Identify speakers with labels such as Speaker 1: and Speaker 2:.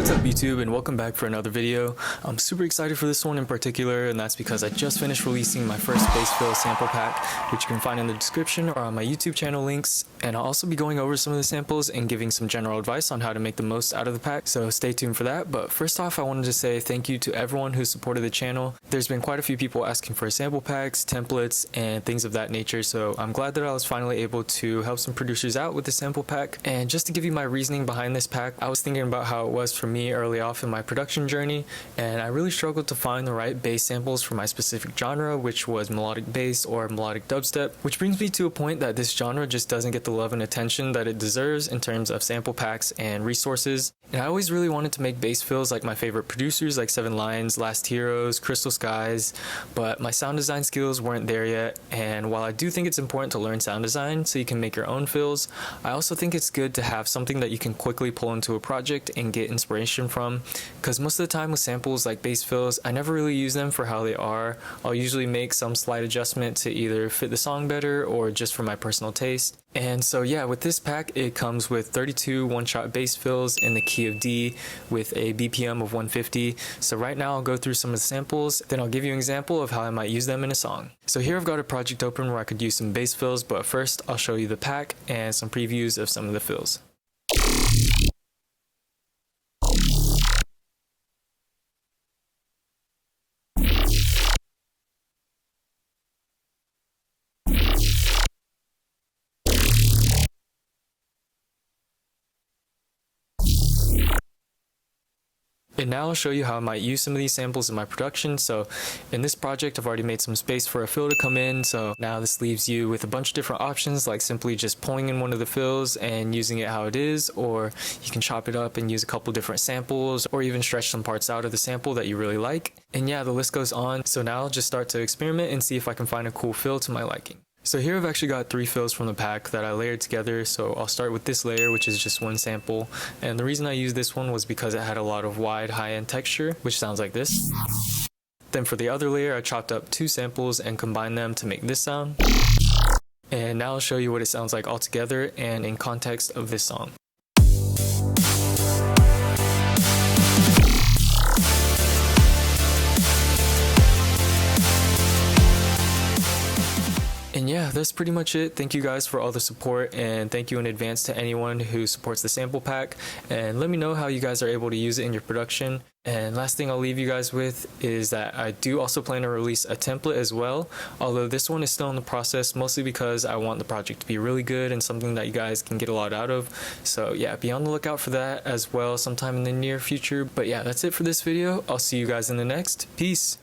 Speaker 1: What's up YouTube, and welcome back for another video. I'm super excited for this one in particular, and that's because I just finished releasing my first bass fill sample pack, which you can find in the description or on my YouTube channel links, and I'll also be going over some of the samples and giving some general advice on how to make the most out of the pack, so stay tuned for that. But first off, I wanted to say thank you to everyone who supported the channel. There's been quite a few people asking for sample packs, templates, and things of that nature, so I'm glad that I was finally able to help some producers out with the sample pack. And just to give you my reasoning behind this pack, I was thinking about how it was for me early off in my production journey, and I really struggled to find the right bass samples for my specific genre, which was melodic bass or melodic dubstep, which brings me to a point that this genre just doesn't get the love and attention that it deserves in terms of sample packs and resources. And I always really wanted to make bass fills like my favorite producers like Seven Lions, Last Heroes, Crystal Skies, but my sound design skills weren't there yet. And while I do think it's important to learn sound design so you can make your own fills, I also think it's good to have something that you can quickly pull into a project and get inspiration from, because most of the time with samples like bass fills, I never really use them for how they are. I'll usually make some slight adjustment to either fit the song better or just for my personal taste. And so yeah, with this pack it comes with 32 one-shot bass fills in the key of D with a BPM of 150. So right now I'll go through some of the samples, then I'll give you an example of how I might use them in a song. So here I've got a project open where I could use some bass fills, but first I'll show you the pack and some previews of some of the fills. And now I'll show you how I might use some of these samples in my production. So in this project I've already made some space for a fill to come in, so now this leaves you with a bunch of different options, like simply just pulling in one of the fills and using it how it is, or you can chop it up and use a couple different samples, or even stretch some parts out of the sample that you really like. And yeah, the list goes on. So now I'll just start to experiment and see if I can find a cool fill to my liking. So here I've actually got 3 fills from the pack that I layered together. So I'll start with this layer, which is just one sample, and the reason I used this one was because it had a lot of wide high-end texture, which sounds like this. Then for the other layer I chopped up 2 samples and combined them to make this sound. And now I'll show you what it sounds like all together and in context of this song. And yeah, that's pretty much it. Thank you guys for all the support, and thank you in advance to anyone who supports the sample pack, and let me know how you guys are able to use it in your production. And last thing I'll leave you guys with is that I do also plan to release a template as well, although this one is still in the process, mostly because I want the project to be really good and something that you guys can get a lot out of. So yeah, be on the lookout for that as well sometime in the near future. But yeah, that's it for this video. I'll see you guys in the next. Peace.